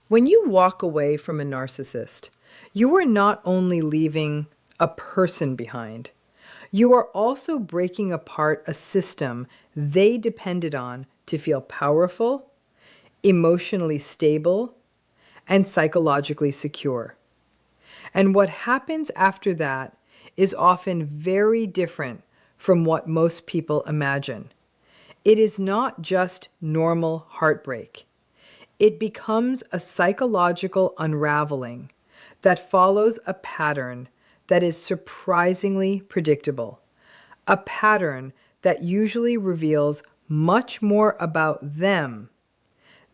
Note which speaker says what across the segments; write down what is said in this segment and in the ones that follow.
Speaker 1: When you walk away from a narcissist, you are not only leaving a person behind, you are also breaking apart a system they depended on to feel powerful, emotionally stable, and psychologically secure. And what happens after that is often very different from what most people imagine. It is not just normal heartbreak. It becomes a psychological unraveling that follows a pattern that is surprisingly predictable, a pattern that usually reveals much more about them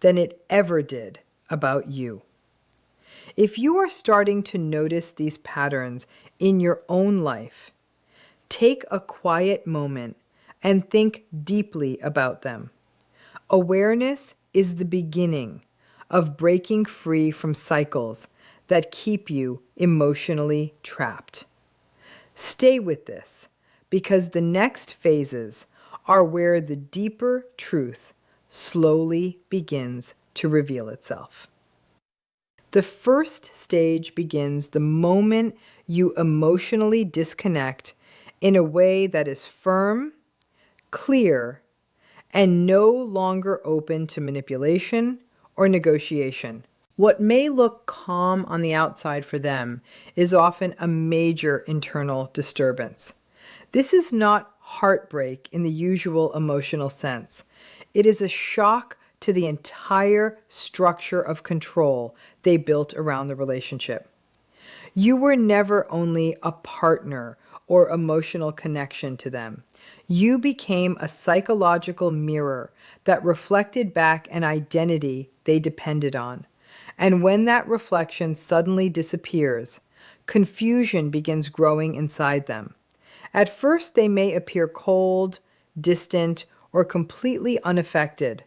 Speaker 1: than it ever did about you. If you are starting to notice these patterns in your own life, take a quiet moment and think deeply about them. Awareness is the beginning of breaking free from cycles that keep you emotionally trapped. Stay with this, because the next phases are where the deeper truth slowly begins to reveal itself. The first stage begins the moment you emotionally disconnect in a way that is firm, clear, and no longer open to manipulation or negotiation. What may look calm on the outside for them is often a major internal disturbance. This is not heartbreak in the usual emotional sense. It is a shock to the entire structure of control they built around the relationship. You were never only a partner or emotional connection to them. You became a psychological mirror that reflected back an identity they depended on. And when that reflection suddenly disappears, confusion begins growing inside them. At first, they may appear cold, distant, or completely unaffected.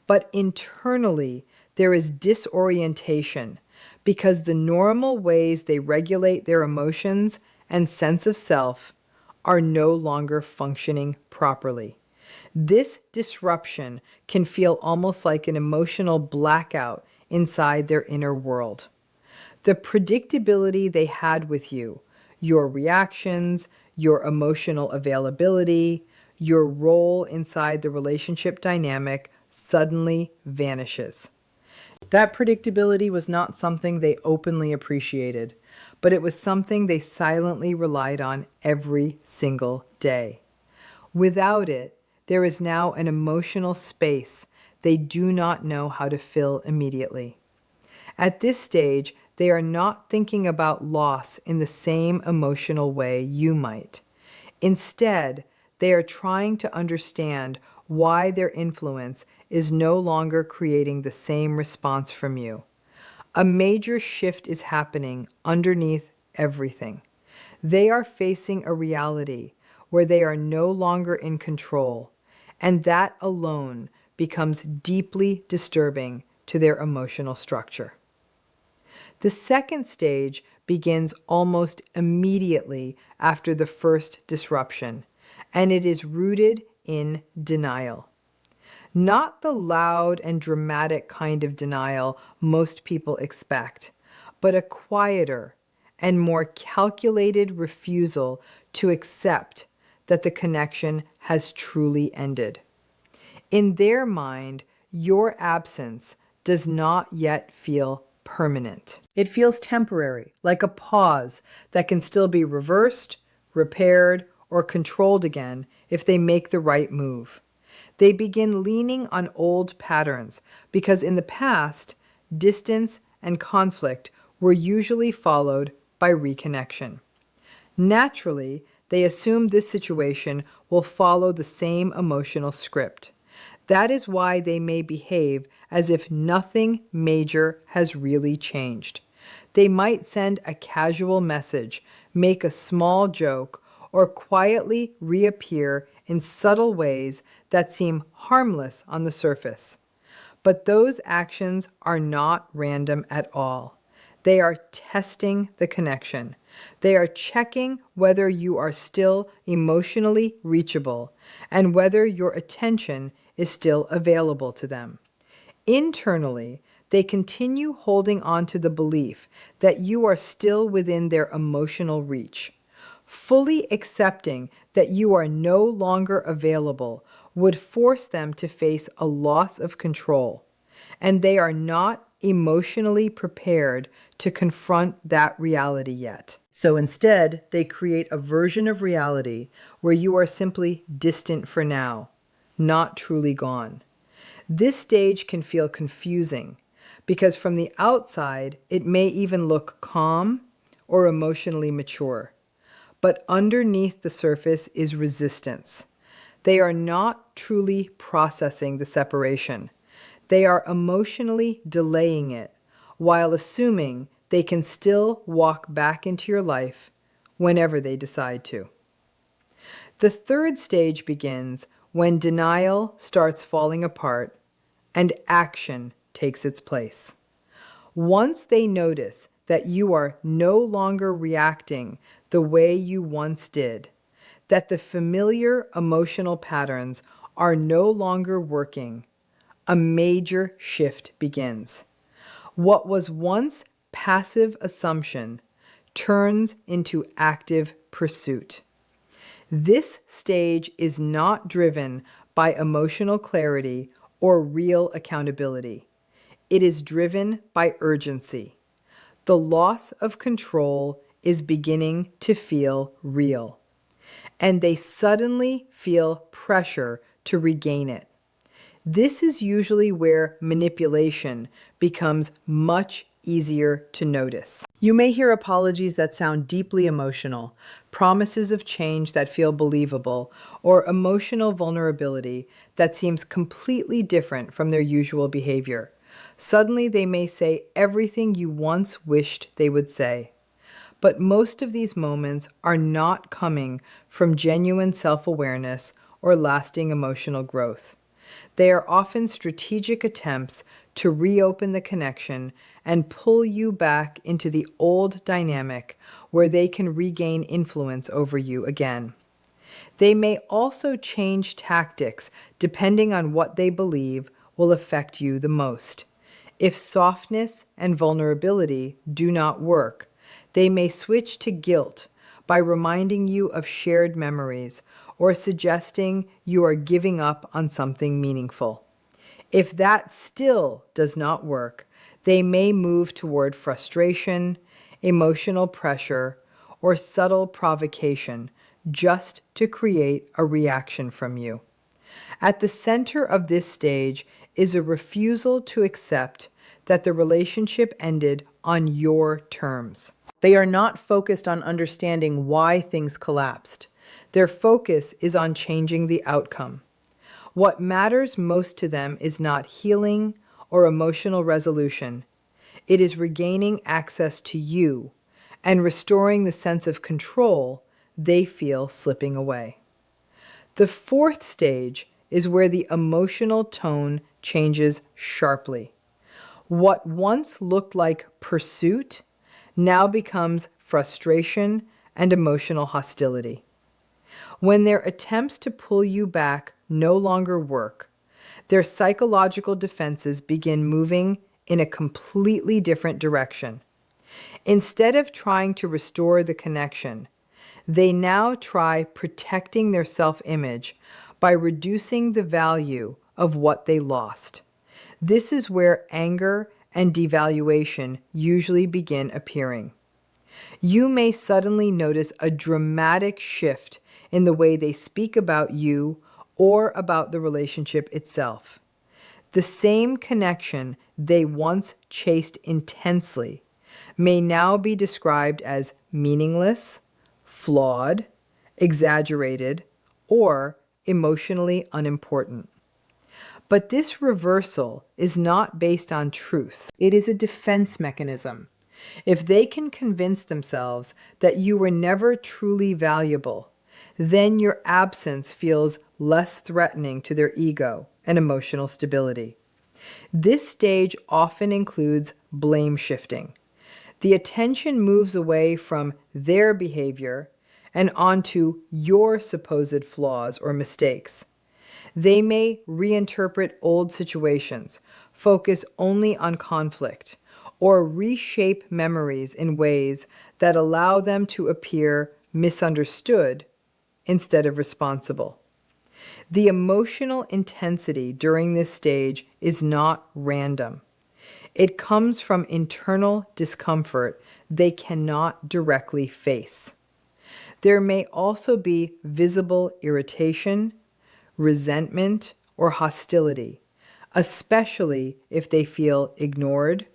Speaker 1: But internally, there is disorientation because the normal ways they regulate their emotions and sense of self are no longer functioning properly. This disruption can feel almost like an emotional blackout inside their inner world. The predictability they had with you, your reactions, your emotional availability, your role inside the relationship dynamic suddenly vanishes. That predictability was not something they openly appreciated, but it was something they silently relied on every single day. Without it, there is now an emotional space they do not know how to fill immediately. At this stage, they are not thinking about loss in the same emotional way you might. Instead, they are trying to understand why their influence is no longer creating the same response from you. A major shift is happening underneath everything. They are facing a reality where they are no longer in control, and that alone becomes deeply disturbing to their emotional structure. The second stage begins almost immediately after the first disruption, and it is rooted in denial. Not the loud and dramatic kind of denial most people expect, but a quieter and more calculated refusal to accept that the connection has truly ended. In their mind, your absence does not yet feel permanent. It feels temporary, like a pause that can still be reversed, repaired, or controlled again if they make the right move. They begin leaning on old patterns because in the past, distance and conflict were usually followed by reconnection. Naturally, they assume this situation will follow the same emotional script. That is why they may behave as if nothing major has really changed. They might send a casual message, make a small joke, or quietly reappear in subtle ways that seem harmless on the surface. But those actions are not random at all. They are testing the connection. They are checking whether you are still emotionally reachable and whether your attention is still available to them. Internally, they continue holding on to the belief that you are still within their emotional reach. Fully accepting that you are no longer available would force them to face a loss of control, and they are not emotionally prepared to confront that reality yet. So instead, they create a version of reality where you are simply distant for now, not truly gone. This stage can feel confusing because from the outside, it may even look calm or emotionally mature. But underneath the surface is resistance. They are not truly processing the separation. They are emotionally delaying it while assuming they can still walk back into your life whenever they decide to. The third stage begins when denial starts falling apart and action takes its place. Once they notice that you are no longer reacting the way you once did, that the familiar emotional patterns are no longer working, a major shift begins. What was once passive assumption turns into active pursuit. This stage is not driven by emotional clarity or real accountability. It is driven by urgency. The loss of control is beginning to feel real, and they suddenly feel pressure to regain it. This is usually where manipulation becomes much easier to notice. You may hear apologies that sound deeply emotional, promises of change that feel believable, or emotional vulnerability that seems completely different from their usual behavior. Suddenly, they may say everything you once wished they would say. But most of these moments are not coming from genuine self-awareness or lasting emotional growth. They are often strategic attempts to reopen the connection and pull you back into the old dynamic where they can regain influence over you again. They may also change tactics depending on what they believe will affect you the most. If softness and vulnerability do not work, they may switch to guilt by reminding you of shared memories or suggesting you are giving up on something meaningful. If that still does not work, they may move toward frustration, emotional pressure, or subtle provocation just to create a reaction from you. At the center of this stage is a refusal to accept that the relationship ended on your terms. They are not focused on understanding why things collapsed. Their focus is on changing the outcome. What matters most to them is not healing or emotional resolution. It is regaining access to you and restoring the sense of control they feel slipping away. The fourth stage is where the emotional tone changes sharply. What once looked like pursuit now becomes frustration and emotional hostility. When their attempts to pull you back no longer work, their psychological defenses begin moving in a completely different direction. Instead of trying to restore the connection, they now try protecting their self-image by reducing the value of what they lost. This is where anger and devaluation usually begin appearing. You may suddenly notice a dramatic shift in the way they speak about you or about the relationship itself. The same connection they once chased intensely may now be described as meaningless, flawed, exaggerated, or emotionally unimportant. But this reversal is not based on truth. It is a defense mechanism. If they can convince themselves that you were never truly valuable, then your absence feels less threatening to their ego and emotional stability. This stage often includes blame shifting. The attention moves away from their behavior and onto your supposed flaws or mistakes. They may reinterpret old situations, focus only on conflict, or reshape memories in ways that allow them to appear misunderstood instead of responsible. The emotional intensity during this stage is not random. It comes from internal discomfort they cannot directly face. There may also be visible irritation, resentment, or hostility, especially if they feel ignored,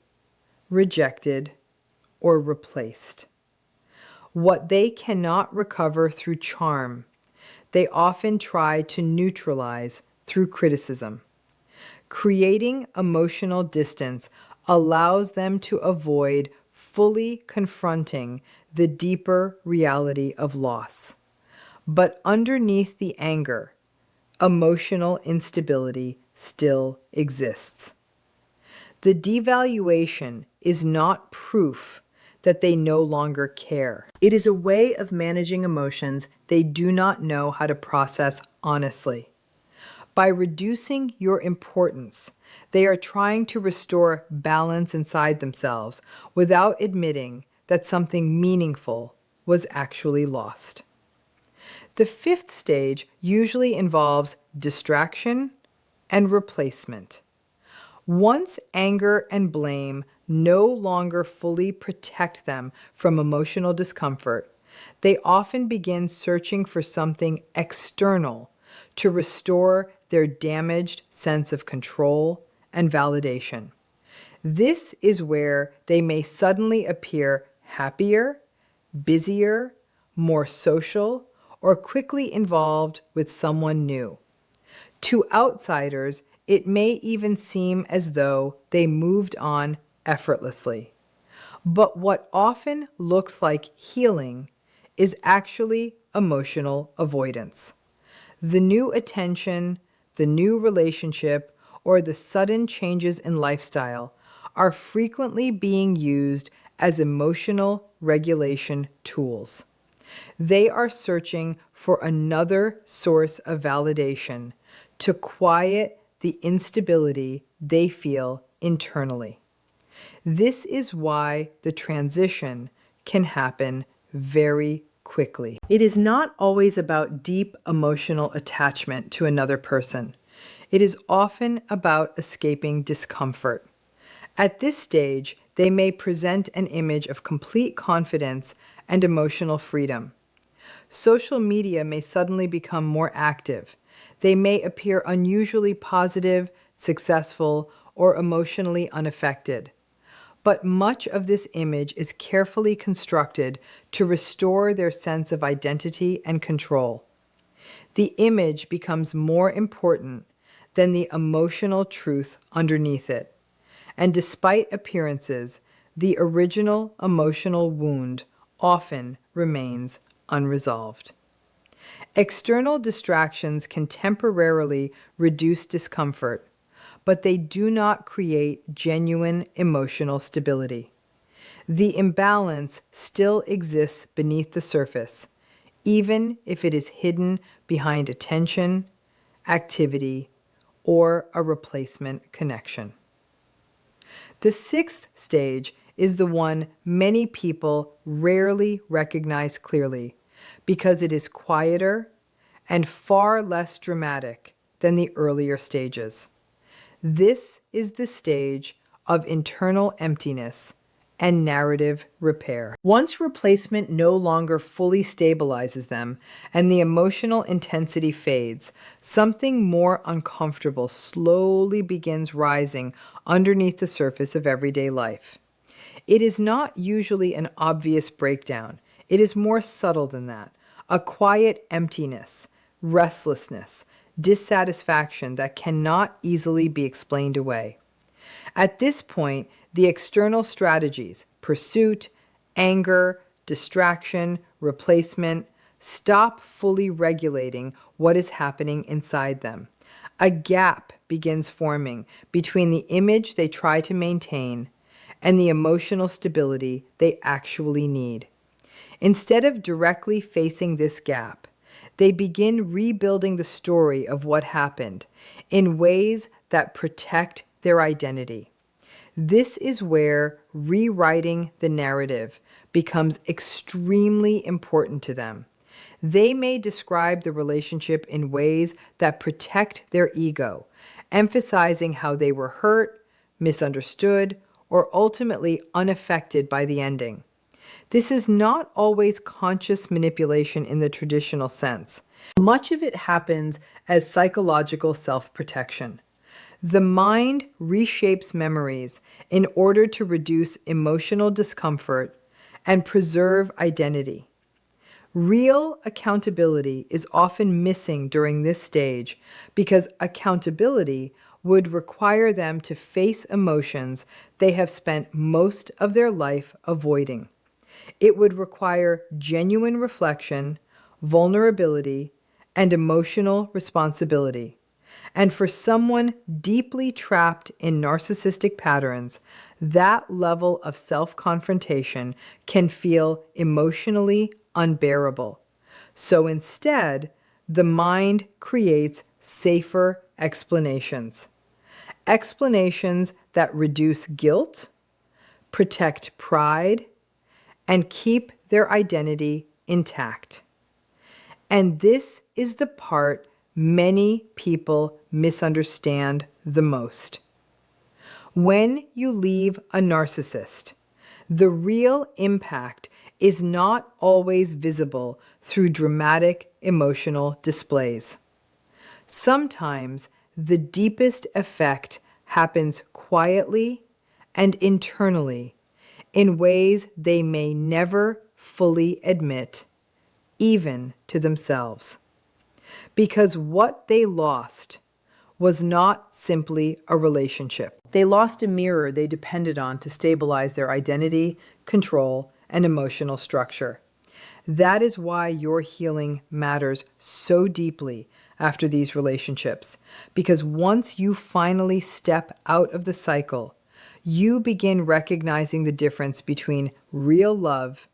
Speaker 1: rejected, or replaced. What they cannot recover through charm, they often try to neutralize through criticism. Creating emotional distance allows them to avoid fully confronting the deeper reality of loss. But underneath the anger, emotional instability still exists. The devaluation is not proof that they no longer care. It is a way of managing emotions they do not know how to process honestly. By reducing your importance, they are trying to restore balance inside themselves without admitting that something meaningful was actually lost. The fifth stage usually involves distraction and replacement. Once anger and blame no longer fully protect them from emotional discomfort, they often begin searching for something external to restore their damaged sense of control and validation. This is where they may suddenly appear happier, busier, more social, or quickly involved with someone new. To outsiders, it may even seem as though they moved on effortlessly. But what often looks like healing is actually emotional avoidance. The new attention, the new relationship, or the sudden changes in lifestyle are frequently being used as emotional regulation tools. They are searching for another source of validation to quiet the instability they feel internally. This is why the transition can happen very quickly. It is not always about deep emotional attachment to another person. It is often about escaping discomfort. At this stage, they may present an image of complete confidence and emotional freedom. Social media may suddenly become more active. They may appear unusually positive, successful, or emotionally unaffected. But much of this image is carefully constructed to restore their sense of identity and control. The image becomes more important than the emotional truth underneath it. And despite appearances, the original emotional wound often remains unresolved. External distractions can temporarily reduce discomfort, but they do not create genuine emotional stability. The imbalance still exists beneath the surface, even if it is hidden behind attention, activity, or a replacement connection. The sixth stage is the one many people rarely recognize clearly because it is quieter and far less dramatic than the earlier stages. This is the stage of internal emptiness and narrative repair. Once replacement no longer fully stabilizes them and the emotional intensity fades, something more uncomfortable slowly begins rising underneath the surface of everyday life. It is not usually an obvious breakdown. It is more subtle than that. A quiet emptiness, restlessness, dissatisfaction that cannot easily be explained away. At this point, the external strategies, pursuit, anger, distraction, replacement, stop fully regulating what is happening inside them. A gap begins forming between the image they try to maintain and the emotional stability they actually need. Instead of directly facing this gap, they begin rebuilding the story of what happened in ways that protect their identity. This is where rewriting the narrative becomes extremely important to them. They may describe the relationship in ways that protect their ego, emphasizing how they were hurt, misunderstood, or ultimately unaffected by the ending. This is not always conscious manipulation in the traditional sense. Much of it happens as psychological self-protection. The mind reshapes memories in order to reduce emotional discomfort and preserve identity. Real accountability is often missing during this stage because accountability would require them to face emotions they have spent most of their life avoiding. It would require genuine reflection, vulnerability, and emotional responsibility. And for someone deeply trapped in narcissistic patterns, that level of self-confrontation can feel emotionally unbearable. So instead, the mind creates safer explanations. Explanations that reduce guilt, protect pride, and keep their identity intact. And this is the part many people misunderstand the most. When you leave a narcissist, the real impact is not always visible through dramatic emotional displays. Sometimes the deepest effect happens quietly and internally in ways they may never fully admit, even to themselves. Because what they lost was not simply a relationship. They lost a mirror they depended on to stabilize their identity, control, and emotional structure. That is why your healing matters so deeply after these relationships, because once you finally step out of the cycle, you begin recognizing the difference between real love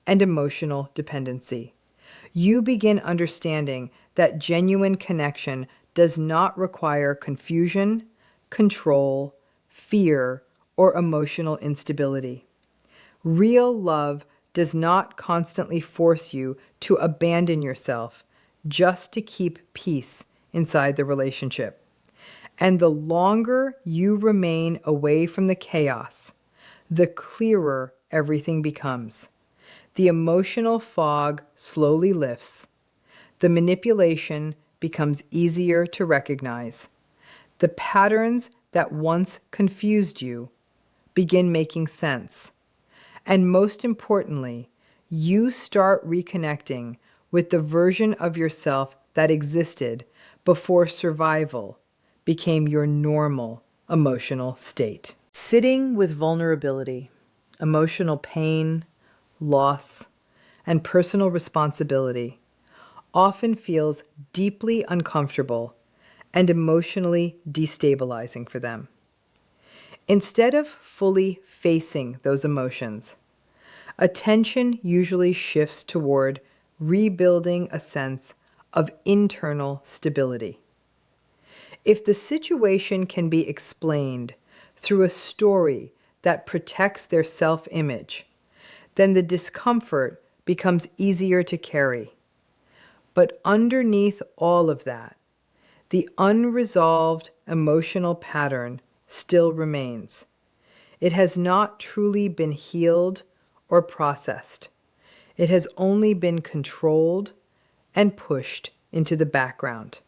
Speaker 1: and emotional dependency. You begin understanding that genuine connection does not require confusion, control, fear, or emotional instability. Real love does not constantly force you to abandon yourself just to keep peace inside the relationship. And the longer you remain away from the chaos, the clearer everything becomes. The emotional fog slowly lifts. The manipulation becomes easier to recognize. The patterns that once confused you begin making sense. And most importantly, you start reconnecting with the version of yourself that existed before survival became your normal emotional state. Sitting with vulnerability, emotional pain, loss, and personal responsibility often feels deeply uncomfortable and emotionally destabilizing for them. Instead of fully facing those emotions, attention usually shifts toward rebuilding a sense of internal stability. If the situation can be explained through a story that protects their self-image, then the discomfort becomes easier to carry. But underneath all of that, the unresolved emotional pattern still remains. It has not truly been healed or processed. It has only been controlled and pushed into the background.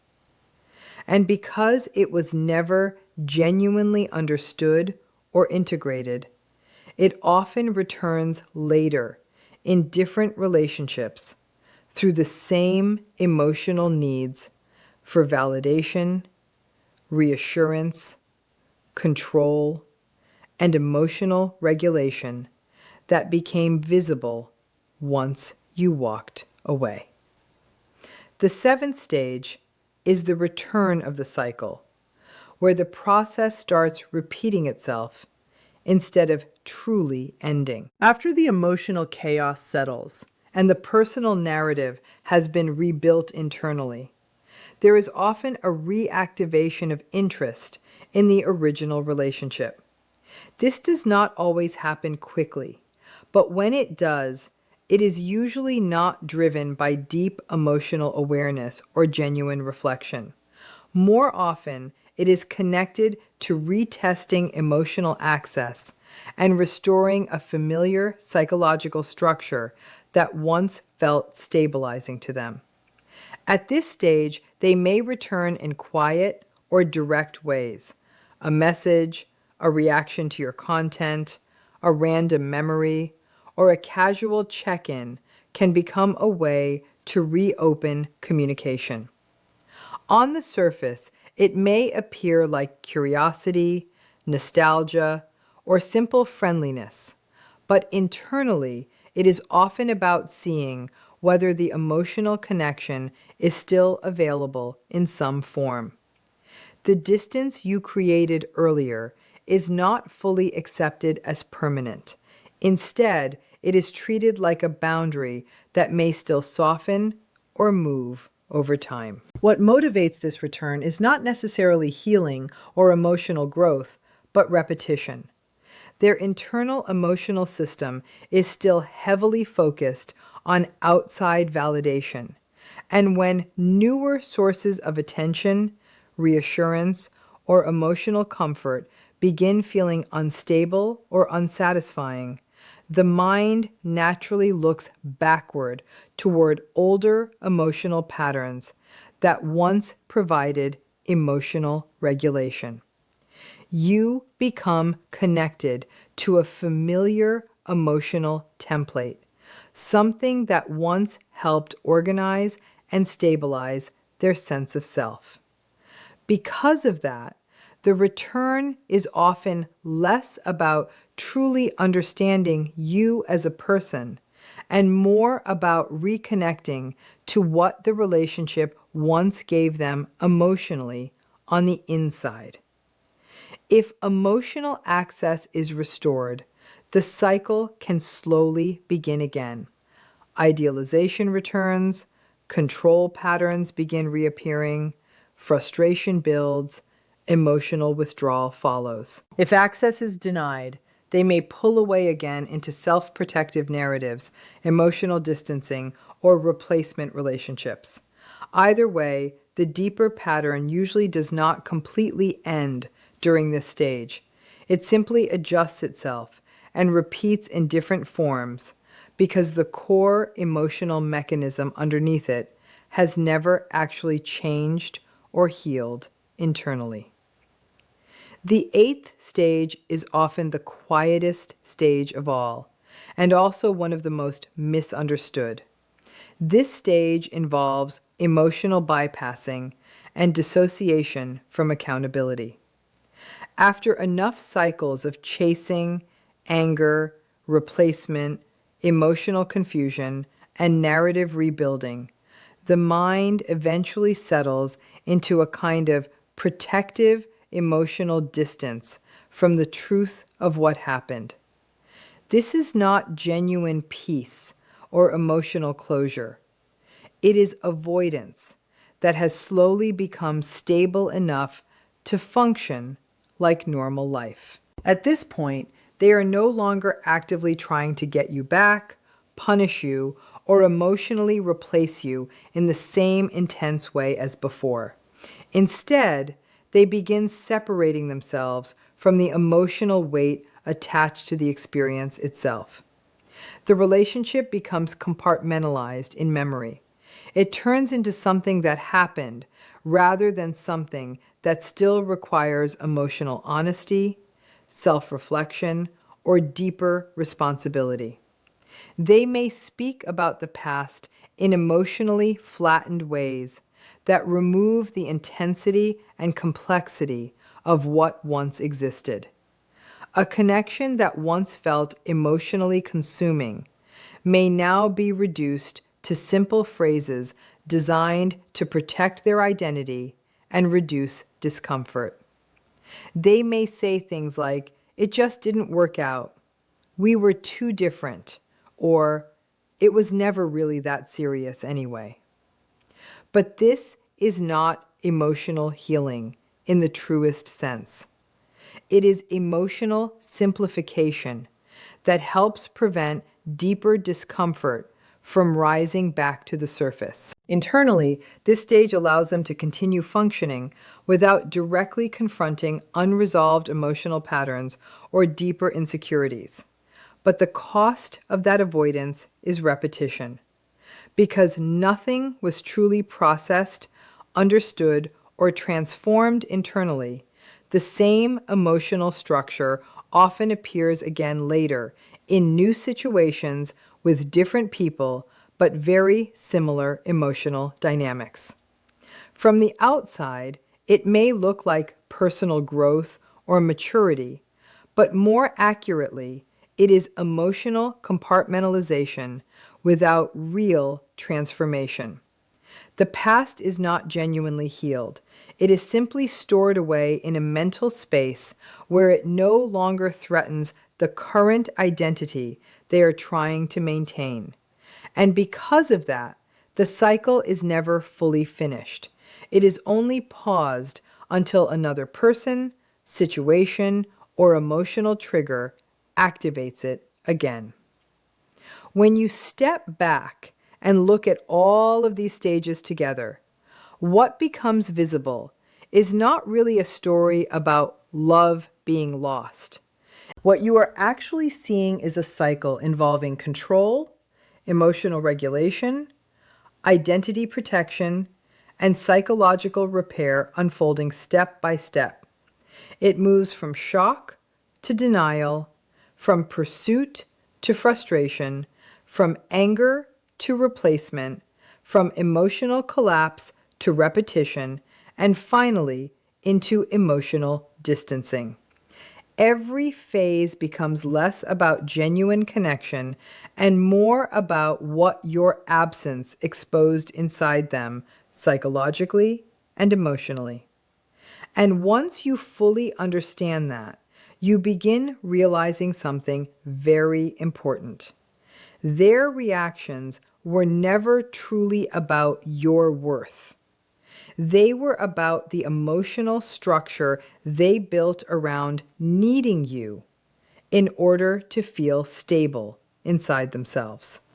Speaker 1: And because it was never genuinely understood or integrated, it often returns later in different relationships through the same emotional needs for validation, reassurance, control, and emotional regulation that became visible once you walked away. The seventh stage is the return of the cycle, where the process starts repeating itself instead of truly ending. After the emotional chaos settles and the personal narrative has been rebuilt internally, there is often a reactivation of interest in the original relationship. This does not always happen quickly, but when it does, it is usually not driven by deep emotional awareness or genuine reflection. More often, it is connected to retesting emotional access and restoring a familiar psychological structure that once felt stabilizing to them. At this stage, they may return in quiet or direct ways. A message, a reaction to your content, a random memory, or a casual check-in can become a way to reopen communication. On the surface, it may appear like curiosity, nostalgia, or simple friendliness, but internally, it is often about seeing whether the emotional connection is still available in some form. The distance you created earlier is not fully accepted as permanent. Instead, it is treated like a boundary that may still soften or move over time. What motivates this return is not necessarily healing or emotional growth, but repetition. Their internal emotional system is still heavily focused on outside validation, and when newer sources of attention, reassurance, or emotional comfort begin feeling unstable or unsatisfying, the mind naturally looks backward toward older emotional patterns that once provided emotional regulation. You become connected to a familiar emotional template, something that once helped organize and stabilize their sense of self. Because of that, the return is often less about truly understanding you as a person and more about reconnecting to what the relationship once gave them emotionally on the inside. If emotional access is restored, the cycle can slowly begin again. Idealization returns, control patterns begin reappearing, frustration builds, emotional withdrawal follows. If access is denied, they may pull away again into self-protective narratives, emotional distancing, or replacement relationships. Either way, the deeper pattern usually does not completely end during this stage. It simply adjusts itself and repeats in different forms because the core emotional mechanism underneath it has never actually changed or healed internally. The 8th stage is often the quietest stage of all, and also one of the most misunderstood. This stage involves emotional bypassing and dissociation from accountability. After enough cycles of chasing, anger, replacement, emotional confusion, and narrative rebuilding, the mind eventually settles into a kind of protective emotional distance from the truth of what happened. This is not genuine peace or emotional closure. It is avoidance that has slowly become stable enough to function like normal life. At this point, they are no longer actively trying to get you back, punish you, or emotionally replace you in the same intense way as before. Instead, they begin separating themselves from the emotional weight attached to the experience itself. The relationship becomes compartmentalized in memory. It turns into something that happened rather than something that still requires emotional honesty, self-reflection, or deeper responsibility. They may speak about the past in emotionally flattened ways that remove the intensity and complexity of what once existed. A connection that once felt emotionally consuming may now be reduced to simple phrases designed to protect their identity and reduce discomfort. They may say things like, "It just didn't work out," "We were too different," or "It was never really that serious anyway." But this is not emotional healing in the truest sense. It is emotional simplification that helps prevent deeper discomfort from rising back to the surface. Internally, this stage allows them to continue functioning without directly confronting unresolved emotional patterns or deeper insecurities. But the cost of that avoidance is repetition. Because nothing was truly processed, understood, or transformed internally, the same emotional structure often appears again later in new situations with different people, but very similar emotional dynamics. From the outside, it may look like personal growth or maturity, but more accurately, it is emotional compartmentalization without real transformation. The past is not genuinely healed. It is simply stored away in a mental space where it no longer threatens the current identity they are trying to maintain. And because of that, the cycle is never fully finished. It is only paused until another person, situation, or emotional trigger activates it again. When you step back and look at all of these stages together, what becomes visible is not really a story about love being lost. What you are actually seeing is a cycle involving control, emotional regulation, identity protection, and psychological repair unfolding step by step. It moves from shock to denial, from pursuit to frustration, from anger to replacement, from emotional collapse to repetition, and finally into emotional distancing. Every phase becomes less about genuine connection and more about what your absence exposed inside them psychologically and emotionally. And once you fully understand that, you begin realizing something very important. Their reactions were never truly about your worth. They were about the emotional structure they built around needing you in order to feel stable inside themselves.